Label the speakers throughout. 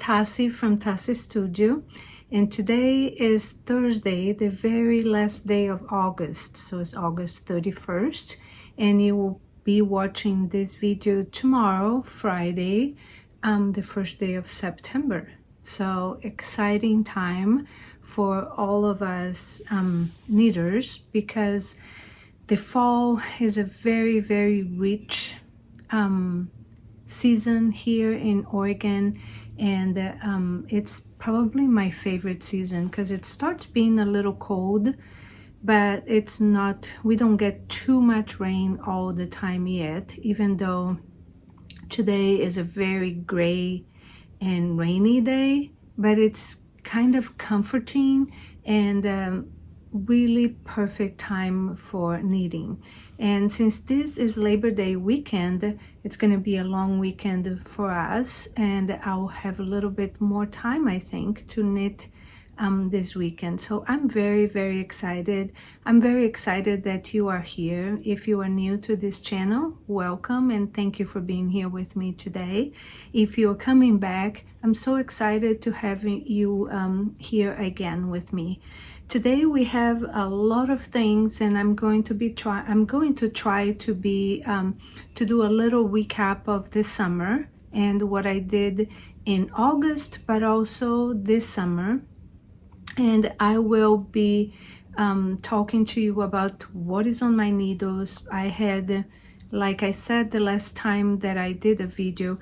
Speaker 1: Tassi from TaciStudio, and today is Thursday, the very last day of August, so it's August 31st, and you will be watching this video tomorrow, Friday, the first day of September. So exciting time for all of us knitters, because the fall is a very, very rich season here in Oregon, and it's probably my favorite season because it starts being a little cold, but it's not, we don't get too much rain all the time yet, even though today is a very gray and rainy day, but it's kind of comforting and really perfect time for knitting. And since this is Labor Day weekend, it's going to be a long weekend for us, and I'll have a little bit more time, I think, to knit this weekend. So I'm very, very excited. I'm very excited that you are here. If you are new to this channel, welcome, and thank you for being here with me today. If you're coming back, I'm so excited to have you here again with me. Today we have a lot of things, and I'm going to try to do a little recap of this summer and what I did in August, but also this summer. And I will be talking to you about what is on my needles. I had, like I said the last time that I did a video,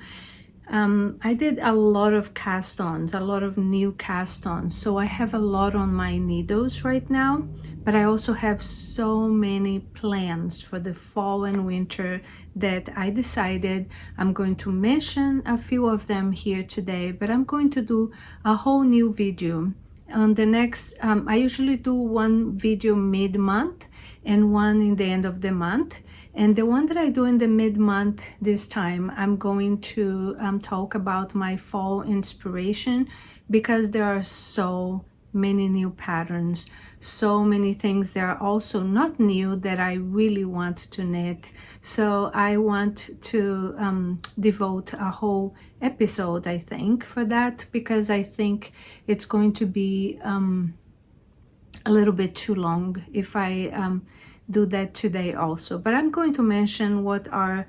Speaker 1: I did a lot of cast-ons, a lot of new cast-ons. So I have a lot on my needles right now, but I also have so many plans for the fall and winter that I decided I'm going to mention a few of them here today, but I'm going to do a whole new video. On the next, I usually do one video mid-month and one in the end of the month. And the one that I do in the mid-month this time, I'm going to talk about my fall inspiration, because there are so many new patterns, so many things that are also not new that I really want to knit. So I want to devote a whole episode, I think, for that, because I think it's going to be a little bit too long if I do that today also. But I'm going to mention what are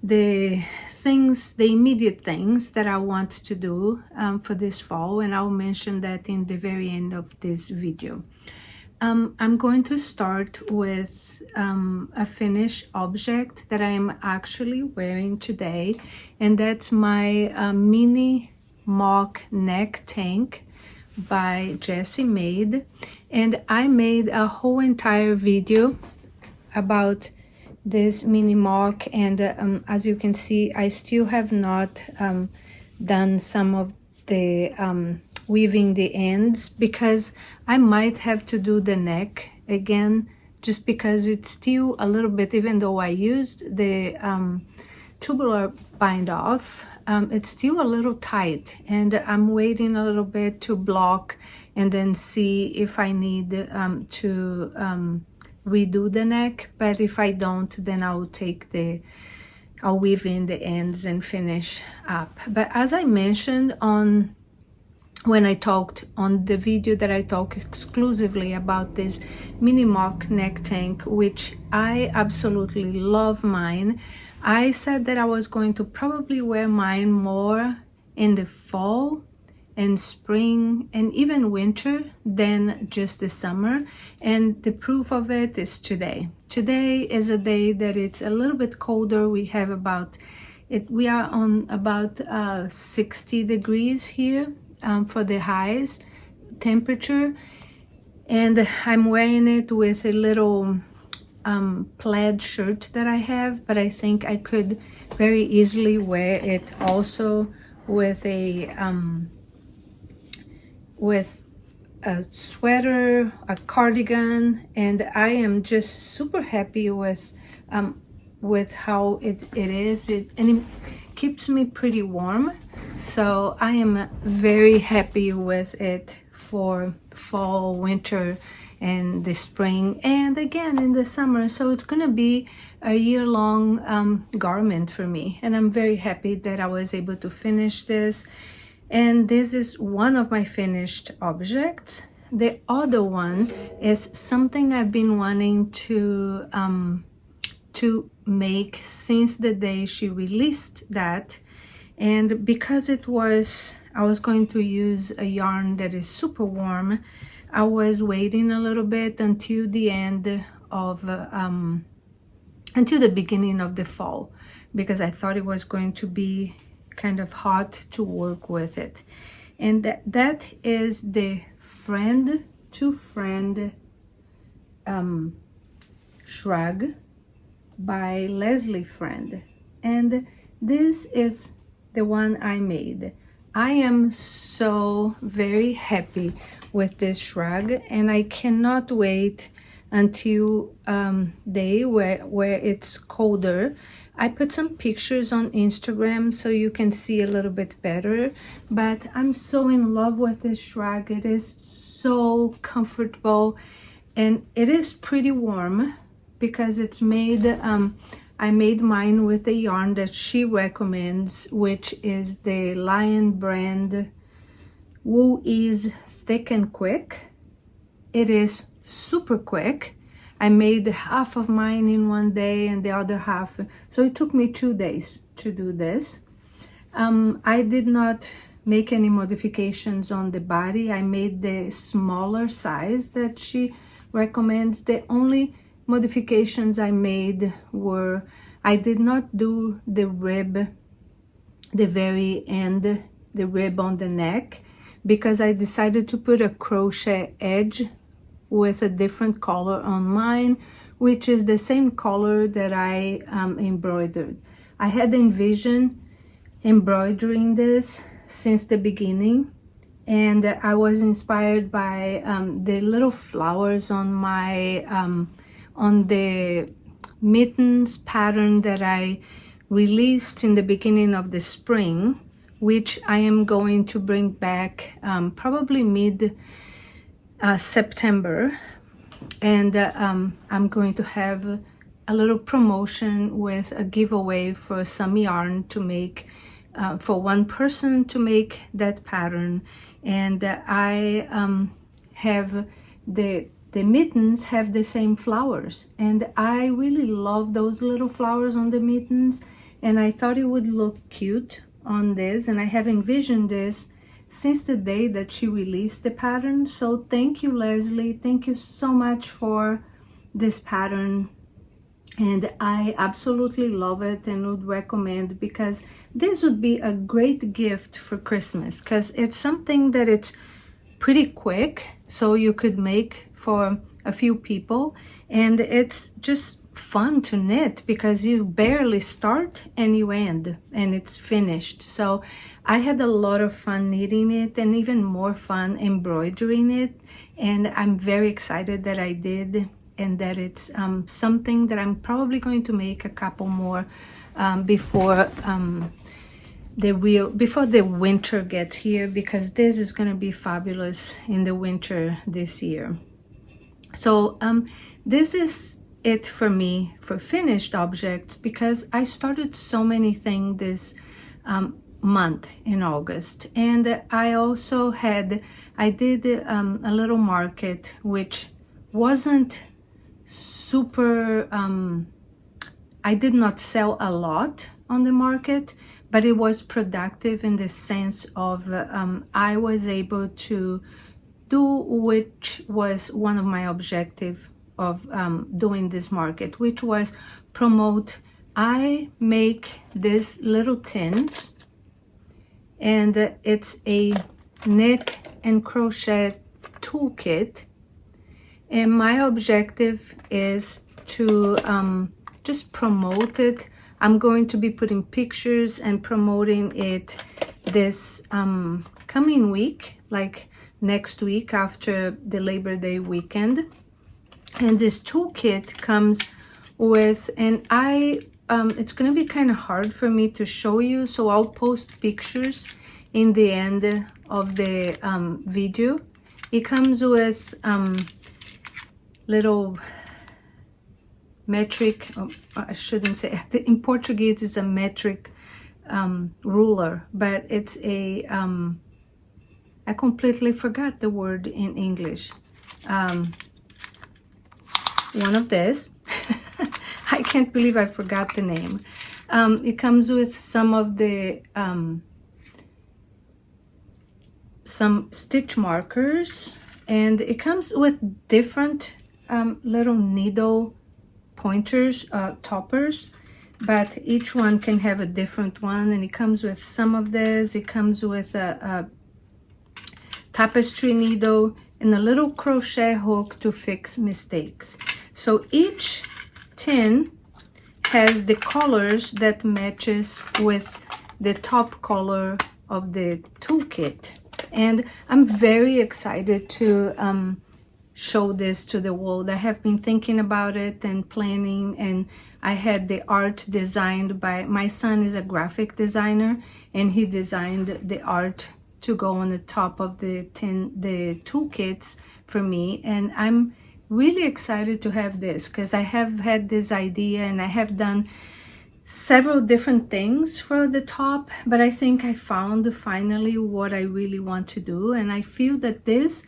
Speaker 1: the things, the immediate things that I want to do for this fall, and I'll mention that in the very end of this video. I'm going to start with a finished object that I am actually wearing today, and that's my mini mock neck tank by Jessie Maed. And I made a whole entire video about this mini mock, and as you can see, I still have not done some of the weaving the ends, because I might have to do the neck again, just because it's still a little bit, even though I used the tubular bind off, it's still a little tight, and I'm waiting a little bit to block and then see if I need to redo the neck. But if I don't, then I'll weave in the ends and finish up. But as I mentioned when I talked on the video that I talked exclusively about this mini mock neck tank, which I absolutely love mine, I said that I was going to probably wear mine more in the fall and spring and even winter than just the summer. And the proof of it is today. Today is a day that it's a little bit colder. We have we are on about 60 degrees here for the highest temperature, and I'm wearing it with a little plaid shirt that I have, but I think I could very easily wear it also with a sweater, a cardigan, and I am just super happy with how it is. And it keeps me pretty warm, so I am very happy with it for fall, winter, and the spring, and again in the summer. So it's gonna be a year-long garment for me, and I'm very happy that I was able to finish this. And this is one of my finished objects. The other one is something I've been wanting to make since the day she released that. And because I was going to use a yarn that is super warm, I was waiting a little bit until the end of, until the beginning of the fall, because I thought it was going to be kind of hot to work with it. And that is the Friend to Friend Shrug by Leslie Friend. And this is the one I made. I am so very happy with this shrug, and I cannot wait until day where it's colder. I put some pictures on Instagram so you can see a little bit better, but I'm so in love with this shrug. It is so comfortable, and it is pretty warm because it's made I made mine with the yarn that she recommends, which is the Lion brand Wool Ease Thick and Quick. It is super quick. I made half of mine in one day and the other half, so it took me 2 days to do this. I did not make any modifications on the body. I made the smaller size that she recommends. The only modifications I made were, I did not do the rib, the very end, the rib on the neck, because I decided to put a crochet edge with a different color on mine, which is the same color that I embroidered. I had envisioned embroidering this since the beginning, and I was inspired by the little flowers on my on the mittens pattern that I released in the beginning of the spring, which I am going to bring back probably mid September, and I'm going to have a little promotion with a giveaway for some yarn to make for one person to make that pattern. And I have the mittens have the same flowers, and I really love those little flowers on the mittens, and I thought it would look cute on this, and I have envisioned this since the day that she released the pattern. So thank you, Leslie. Thank you so much for this pattern, and I absolutely love it and would recommend, because this would be a great gift for Christmas, because it's something that it's pretty quick, so you could make for a few people, and it's just fun to knit because you barely start and you end and it's finished. So I had a lot of fun knitting it, and even more fun embroidering it, and I'm very excited that I did, and that it's something that I'm probably going to make a couple more before the winter gets here, because this is going to be fabulous in the winter this year. So this is it for me for finished objects, because I started so many things this month in August, and I also I did a little market, which wasn't super I did not sell a lot on the market, but it was productive in the sense of I was able to do, which was one of my objectives of doing this market, which was promote. I make these little tins, and it's a knit and crochet toolkit, and my objective is to just promote it. I'm going to be putting pictures and promoting it this coming week, like next week after the Labor Day weekend. And this toolkit comes with, and it's going to be kind of hard for me to show you, so I'll post pictures in the end of the video. It comes with little metric, I shouldn't say, in Portuguese it's a metric ruler, but it's a I completely forgot the word in English. One of this. I can't believe I forgot the name. It comes with some of the some stitch markers, and it comes with different little needle pointers, toppers, but each one can have a different one, and it comes with some of this. It comes with a tapestry needle and a little crochet hook to fix mistakes. So each tin has the colors that matches with the top color of the toolkit, and I'm very excited to show this to the world. I have been thinking about it and planning, and I had the art designed by my son. Is a graphic designer, and he designed the art to go on the top of the toolkits for me, and I'm really excited to have this because I have had this idea and I have done several different things for the top, but I think I found finally what I really want to do, and I feel that this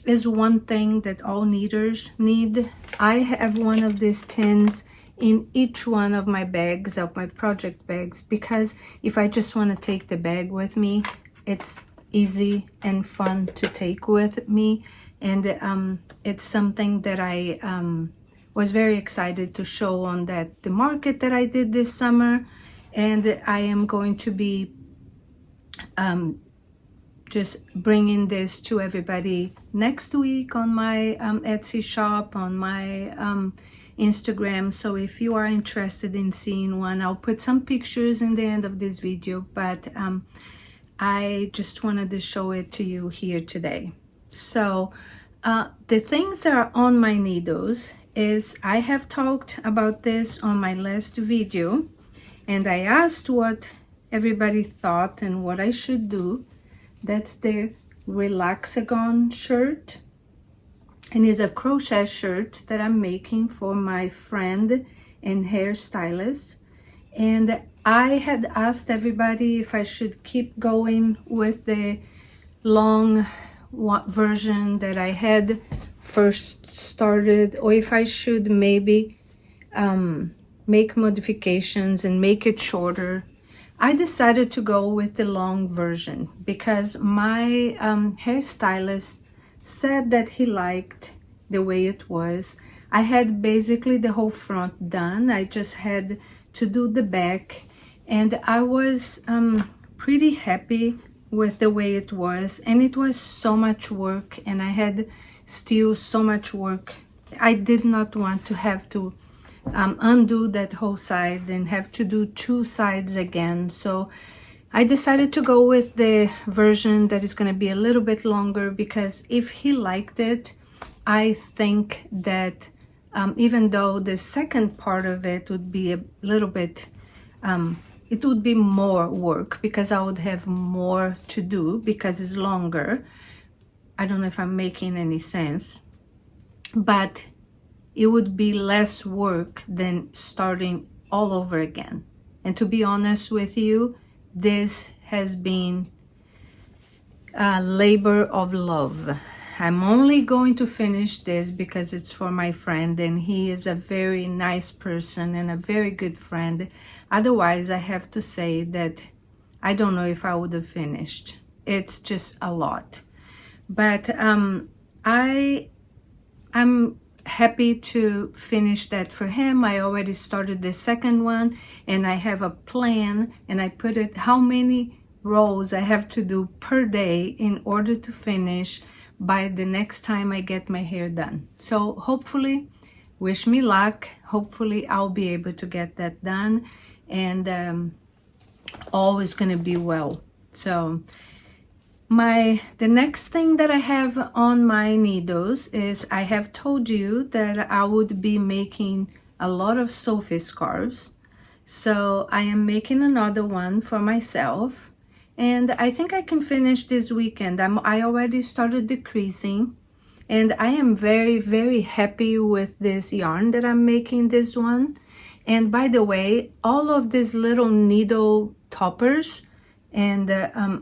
Speaker 1: is one thing that all knitters need. I have one of these tins in each one of my bags, of my project bags, because if I just want to take the bag with me, it's easy and fun to take with me, and it's something that I was very excited to show on the market that I did this summer, and I am going to be just bringing this to everybody next week on my Etsy shop, on my Instagram. So if you are interested in seeing one, I'll put some pictures in the end of this video, but I just wanted to show it to you here today. So the things that are on my needles is, I have talked about this on my last video, and I asked what everybody thought and what I should do. That's the Relaxagon shirt, and it's a crochet shirt that I'm making for my friend and hairstylist. And I had asked everybody if I should keep going with the long version that I had first started, or if I should maybe make modifications and make it shorter. I decided to go with the long version because my hairstylist said that he liked the way it was. I had basically the whole front done. I just had to do the back, and I was pretty happy with the way it was, and it was so much work, and I had still so much work. I did not want to have to undo that whole side and have to do two sides again. So I decided to go with the version that is going to be a little bit longer, because if he liked it, I think that even though the second part of it would be a little bit it would be more work, because I would have more to do because it's longer. I don't know if I'm making any sense, but it would be less work than starting all over again. And to be honest with you, this has been a labor of love. I'm only going to finish this because it's for my friend, and he is a very nice person and a very good friend. Otherwise, I have to say that I don't know if I would have finished. It's just a lot. But I'm happy to finish that for him. I already started the second one, and I have a plan, and I put it how many rows I have to do per day in order to finish by the next time I get my hair done. So hopefully, wish me luck. Hopefully I'll be able to get that done, and all is gonna be well. So the next thing that I have on my needles is, I have told you that I would be making a lot of Sophie scarves. So I am making another one for myself, and I think I can finish this weekend. I already started decreasing, and I am very, very happy with this yarn that I'm making this one. And by the way, all of these little needle toppers, and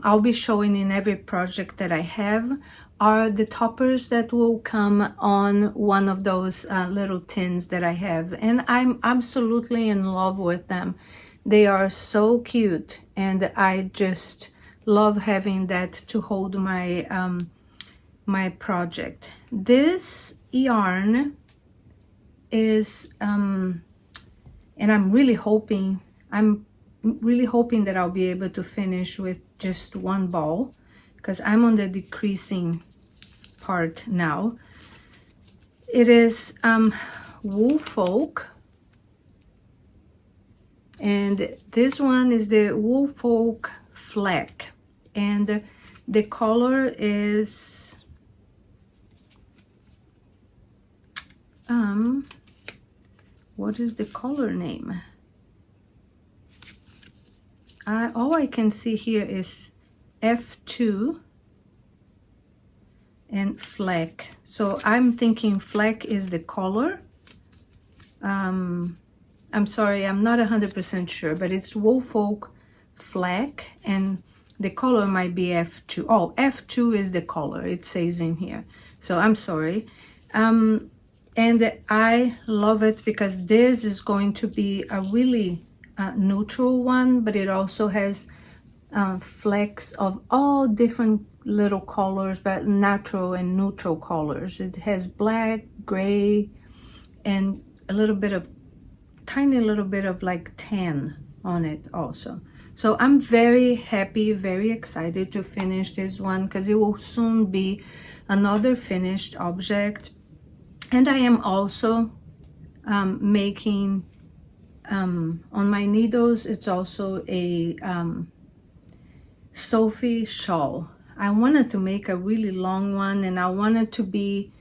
Speaker 1: I'll be showing in every project that I have are the toppers that will come on one of those little tins that I have, and I'm absolutely in love with them. They are so cute, and I just love having that to hold my my project. This yarn is and I'm really hoping that I'll be able to finish with just one ball, because I'm on the decreasing part now. It is Wool Folk, and this one is the Wool Folk Fleck, and the color is what is the color name? All I can see here is F2 and Fleck. So I'm thinking Fleck is the color. I'm sorry, I'm not 100% sure, but it's Wool Folk Fleck, and the color might be F2. Oh, F2 is the color, it says in here. So I'm sorry. And I love it because this is going to be a really neutral one, but it also has flecks of all different little colors, but natural and neutral colors. It has black, gray, and a little bit of tiny little bit of like tan on it also. So I'm very happy, very excited to finish this one, because it will soon be another finished object. And I am also making on my needles, it's also a Sophie shawl. I wanted to make a really long one, and I wanted to be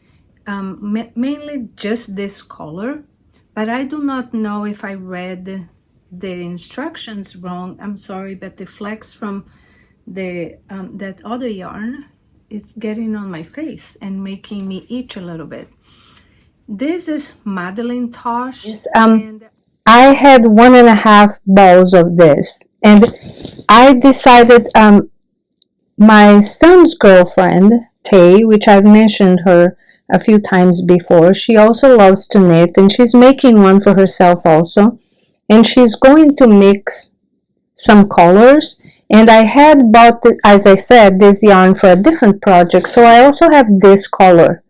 Speaker 1: mainly just this color, but I do not know if I read the instructions wrong. I'm sorry, but the flecks from the that other yarn, it's getting on my face and making me itch a little bit. This is Madeline Tosh.
Speaker 2: Yes, I had 1.5 balls of this, and I decided my son's girlfriend, Tay, which I've mentioned her a few times before, she also loves to knit, and she's making one for herself also, and she's going to mix some colors. And I had bought, as I said, this yarn for a different project, so I also have this color.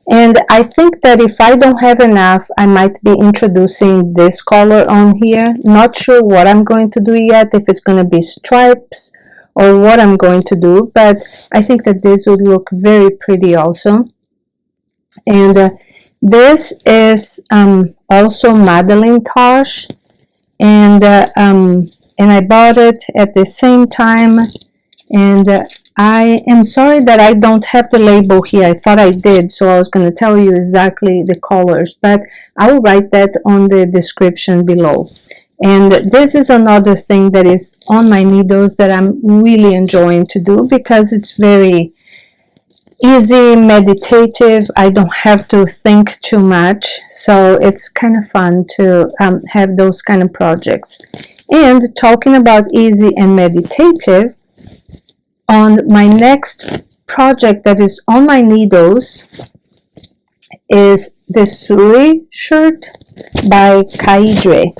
Speaker 2: And I think that if I don't have enough, I might be introducing this color on here. Not sure what I'm going to do yet, if it's going to be stripes or what I'm going to do, but I think that this would look very pretty also. And this is also Madeline Tosh, and I bought it at the same time, and I am sorry that I don't have the label here. I thought I did, so I was going to tell you exactly the colors, but I'll write that on the description below. And this is another thing that is on my needles that I'm really enjoying to do, because it's very easy, meditative. I don't have to think too much, so it's kind of fun to have those kind of projects. And talking about easy and meditative, on my next project that is on my needles is the Suri shirt by Caidree.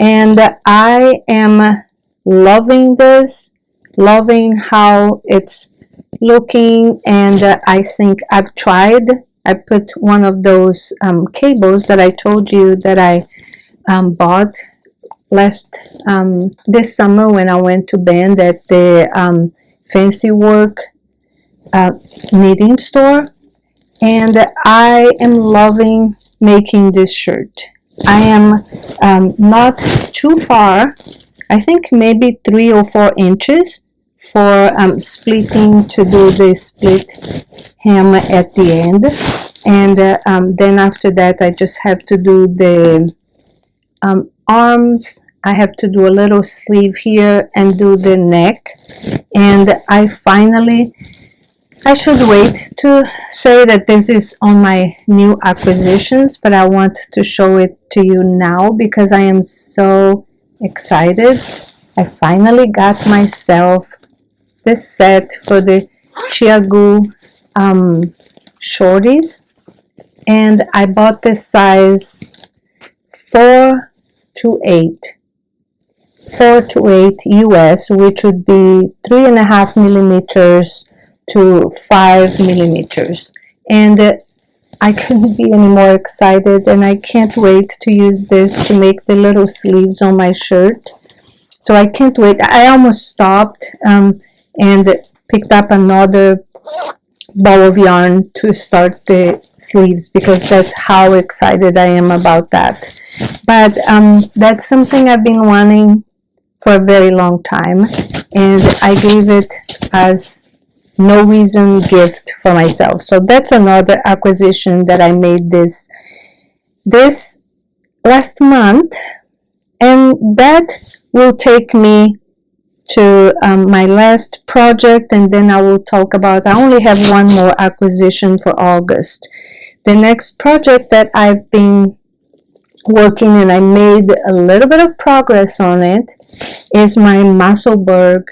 Speaker 2: And I am loving this, loving how it's looking, and I think I put one of those cables that I told you that I bought this summer when I went to Bend at the Fancy Work knitting store, and I am loving making this shirt. I am not too far, I think maybe 3 or 4 inches for splitting, to do the split hem at the end, and then after that I just have to do the arms. I have to do a little sleeve here and do the neck, and I should wait to say that this is on my new acquisitions, but I want to show it to you now because I am so excited I finally got myself this set for the Tchau shorties, and I bought this size 4 to 8 US, which would be 3.5 millimeters to 5 millimeters. And I couldn't be any more excited, and I can't wait to use this to make the little sleeves on my shirt. So I can't wait. I almost stopped and picked up another ball of yarn to start the sleeves, because that's how excited I am about that. But that's something I've been wanting for a very long time, and I gave it as no reason gift for myself. So that's another acquisition that I made this last month, and that will take me to my last project, and then I will talk about, I only have one more acquisition for August. The next project that I've been working, and I made a little bit of progress on it, is my Musselburgh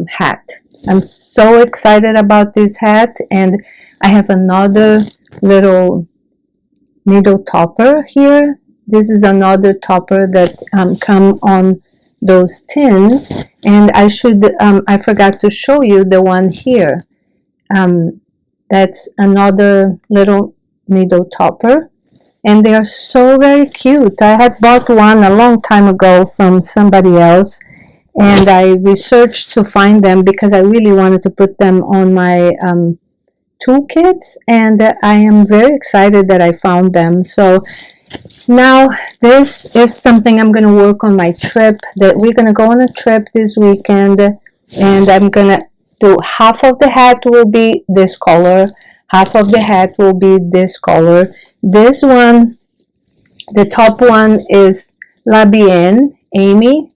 Speaker 2: hat. I'm so excited about this hat, and I have another little needle topper here. This is another topper that come on those tins, and I forgot to show you the one here. That's another little needle topper, and they are so very cute. I had bought one a long time ago from somebody else, and I researched to find them because I really wanted to put them on my toolkits, and I am very excited that I found them. So now this is something I'm going to work on my trip, that we're going to go on a trip this weekend, and I'm going to do half of the hat will be this color, half of the hat will be this color. This one, the top one is La Bien Amy,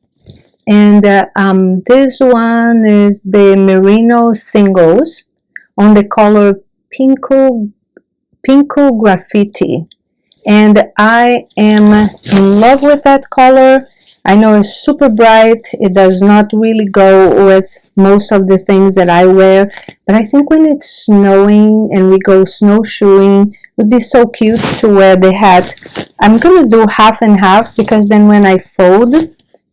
Speaker 2: and this one is the Merino Singles on the color Pinko Graffiti, and I am in love with that color. I know it's super bright. It does not really go with most of the things that I wear, but I think when it's snowing and we go snowshoeing, it would be so cute to wear the hat. I'm gonna do half and half, because then when I fold,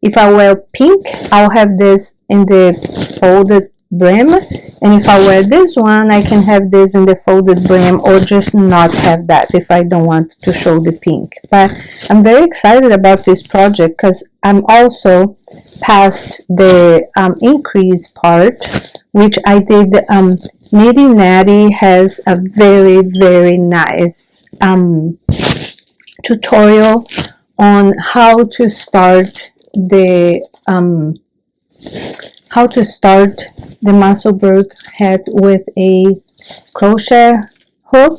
Speaker 2: if I wear pink, I'll have this in the folded brim, and if I wear this one, I can have this in the folded brim, or just not have that if I don't want to show the pink. But I'm very excited about this project, because I'm also past the increase part, which I did. Nitty Natty has a very, very nice tutorial on how to start the Musselburgh hat with a crochet hook,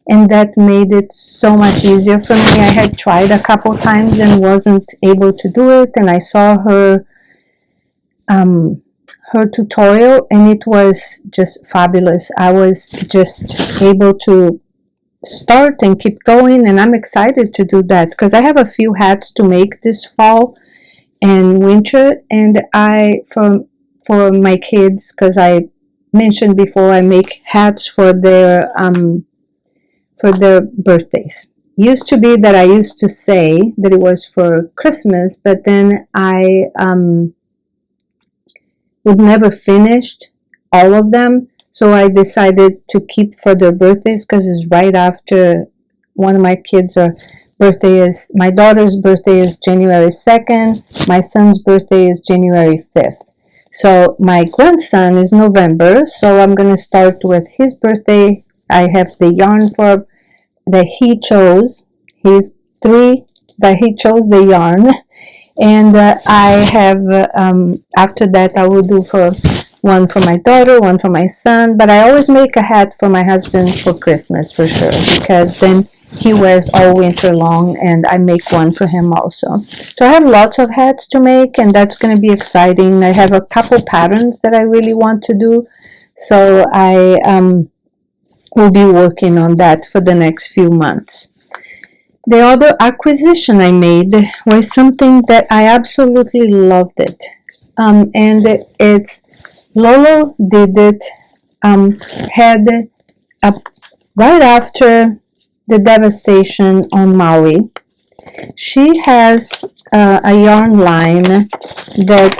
Speaker 2: and that made it so much easier for me. I had tried a couple times and wasn't able to do it, and I saw her tutorial, and it was just fabulous. I was just able to start and keep going, and I'm excited to do that because I have a few hats to make this fall and winter, and for my kids, because I mentioned before, I make hats for their birthdays. Used to be that I used to say that it was for Christmas, but then I would never finish all of them, so I decided to keep for their birthdays, because it's right after one of my kids' my daughter's birthday is January 2nd, my son's birthday is January 5th. So my grandson is November, so I'm going to start with his birthday. I have the yarn for that he chose. He's 3, but he chose the yarn. And I have, after that, I will do one for my daughter, one for my son. But I always make a hat for my husband for Christmas, for sure, because then he wears all winter long, and I make one for him also. So I have lots of hats to make, and that's going to be exciting. I have a couple patterns that I really want to do, so I will be working on that for the next few months. The other acquisition I made was something that I absolutely loved it. and it's Lolo did it, had right after the devastation on Maui. She has a yarn line that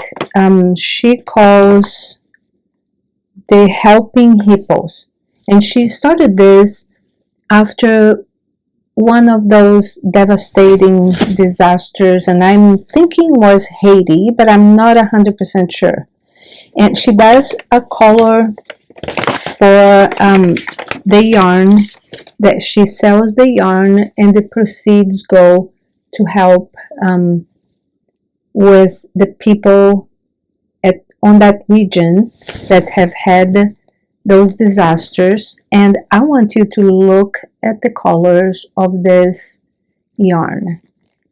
Speaker 2: she calls the Helping Hippos, and she started this after one of those devastating disasters, and I'm thinking was Haiti, but I'm not 100% sure. And she does a color for the yarn that she sells the yarn, and the proceeds go to help with the people on that region that have had those disasters. And I want you to look at the colors of this yarn.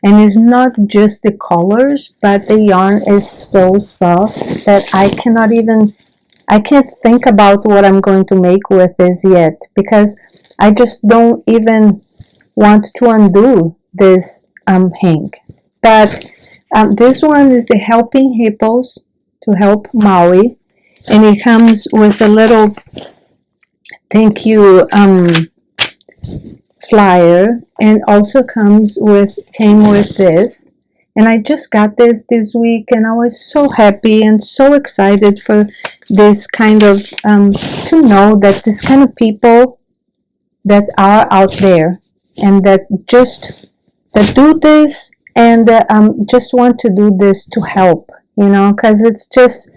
Speaker 2: And it's not just the colors, but the yarn is so soft that I can't think about what I'm going to make with this yet, because I just don't even want to undo this hang. But this one is the Helping Hippos to help Maui, and it comes with a little thank you flyer, and also came with this. And I just got this week, and I was so happy and so excited for this kind of to know that this kind of people that are out there, and that do this, and just want to do this to help, because it's just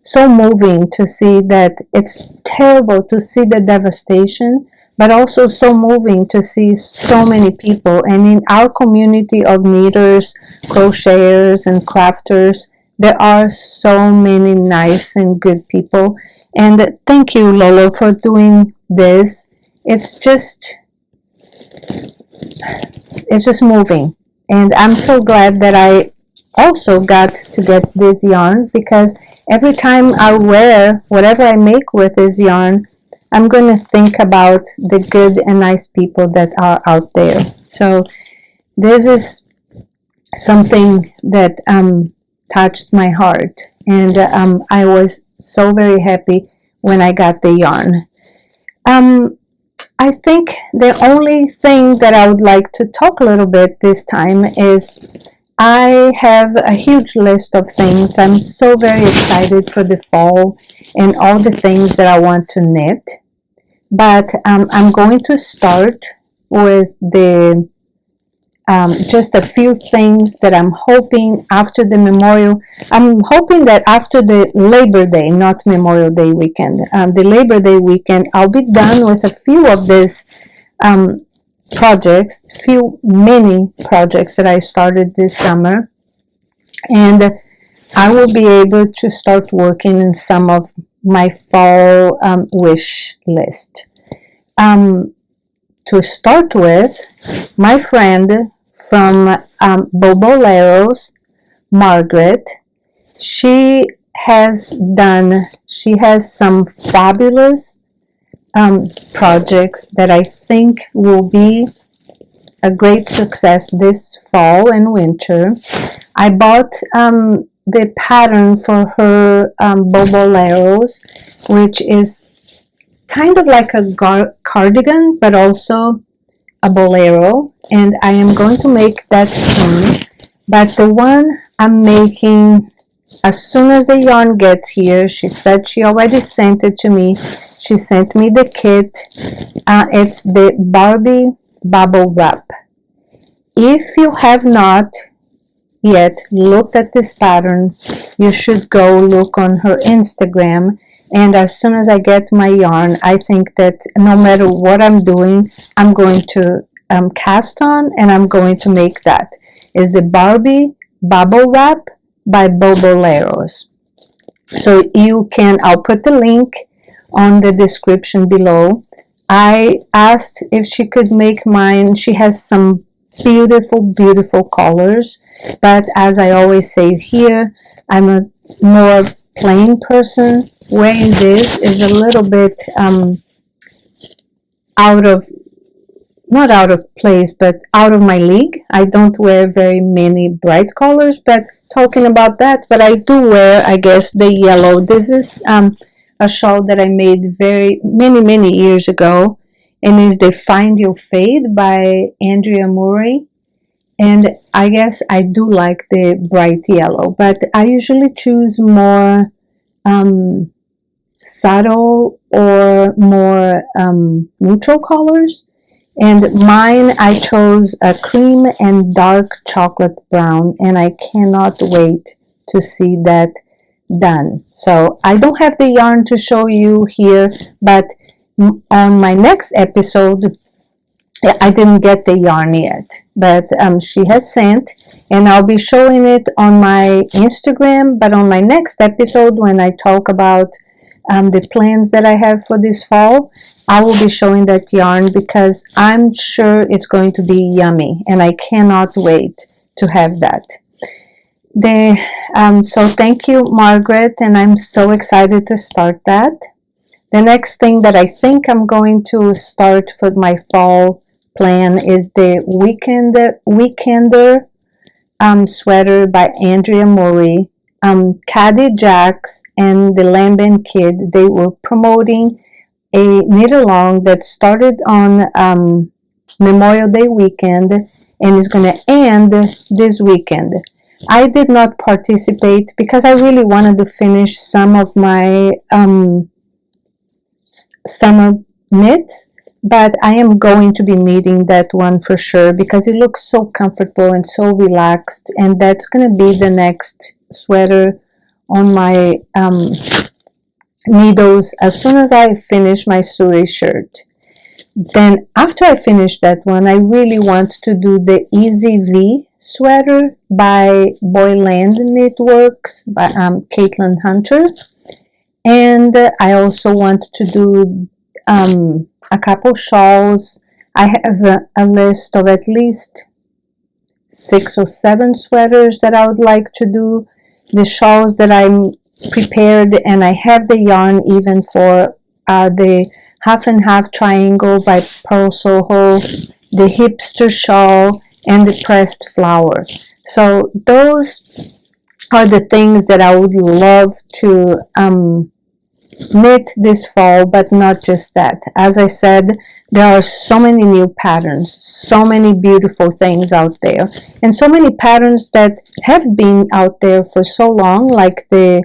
Speaker 2: so moving to see that. It's terrible to see the devastation, but also so moving to see so many people. And in our community of knitters, crocheters, and crafters, there are so many nice and good people. And thank you, Lolo, for doing this. It's just moving. And I'm so glad that I also got to get this yarn, because every time I wear whatever I make with this yarn, I'm going to think about the good and nice people that are out there. So this is something that touched my heart, and I was so very happy when I got the yarn. I think the only thing that I would like to talk a little bit this time is I have a huge list of things. I'm so very excited for the fall and all the things that I want to knit. But I'm going to start with the just a few things that I'm hoping after the Memorial. I'm hoping that after the Labor Day, not Memorial Day weekend, the Labor Day weekend, I'll be done with a few of these projects, many projects that I started this summer, and I will be able to start working in some of my fall wish list. To start with, my friend from Boboleros, Margaret, she has some fabulous projects that I think will be a great success this fall and winter. I bought the pattern for her Boboleros, which is kind of like a cardigan, but also a bolero, and I am going to make that soon. But the one I'm making as soon as the yarn gets here, she said she already sent it to me. She sent me the kit. It's the Barbie bubble wrap. If you have not yet looked at this pattern, you should go look on her Instagram. And as soon as I get my yarn, I think that no matter what I'm doing, I'm going to cast on, and I'm going to make that. It's the Barbie bubble wrap by Boboleros. So I'll put the link on the description below. I asked if she could make mine. She has some beautiful, beautiful colors, but as I always say here, I'm a more plain person. Wearing this is a little bit not out of place, but out of my league. I don't wear very many bright colors, but talking about that, but I do wear, I guess, the yellow. This is a shawl that I made many years ago, and is the Find Your Fade by Andrea Murray. And I guess I do like the bright yellow, but I usually choose more subtle or more neutral colors. And mine, I chose a cream and dark chocolate brown, and I cannot wait to see that done. So I don't have the yarn to show you here, but on my next episode, I didn't get the yarn yet, but she has sent, and I'll be showing it on my Instagram. But on my next episode, when I talk about the plans that I have for this fall, I will be showing that yarn, because I'm sure it's going to be yummy, and I cannot wait to have that. So thank you, Margaret, and I'm so excited to start that. The next thing that I think I'm going to start for my fall plan is the Weekender sweater by Andrea Murray. Caddy Jacks and the Lambin Kid, they were promoting a knit-along that started on Memorial Day weekend and is going to end this weekend. I did not participate because I really wanted to finish some of my summer knits, but I am going to be knitting that one for sure because it looks so comfortable and so relaxed, and that's going to be the next sweater on my needles as soon as I finish my Suri shirt. Then after I finish that one, I really want to do the Easy V sweater by Boyland Knitworks by Caitlin Hunter. And I also want to do a couple shawls. I have a list of at least 6 or 7 sweaters that I would like to do. The shawls that I'm prepared, and I have the yarn even for the Half and Half Triangle by Pearl Soho, the Hipster Shawl, and the Pressed Flower. So those are the things that I would love to knit this fall, but not just that. As I said, there are so many new patterns, so many beautiful things out there, and so many patterns that have been out there for so long, like the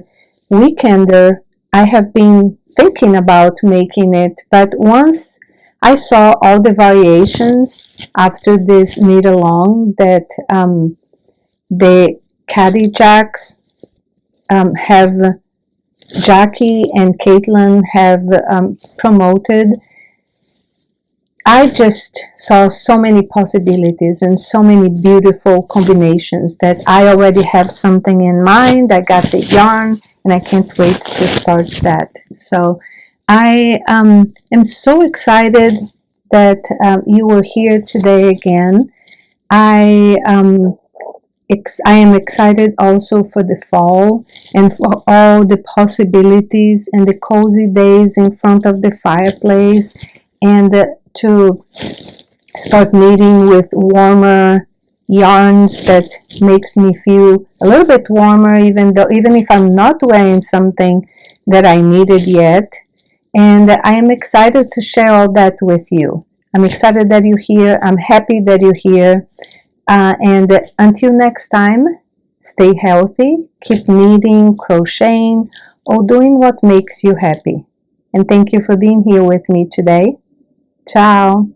Speaker 2: Weekender. I have been thinking about making it, but once I saw all the variations after this knit along that the Caddy Jacks have, Jackie and Caitlin have promoted, I just saw so many possibilities and so many beautiful combinations that I already have something in mind. I got the yarn and I can't wait to start that. So I am so excited that you were here today again. I am excited also for the fall and for all the possibilities and the cozy days in front of the fireplace, and to start knitting with warmer yarns that makes me feel a little bit warmer, even if I'm not wearing something that I knitted yet. And I am excited to share all that with you. I'm excited that you're here. I'm happy that you're here. And until next time, stay healthy, keep knitting, crocheting, or doing what makes you happy. And thank you for being here with me today. Ciao.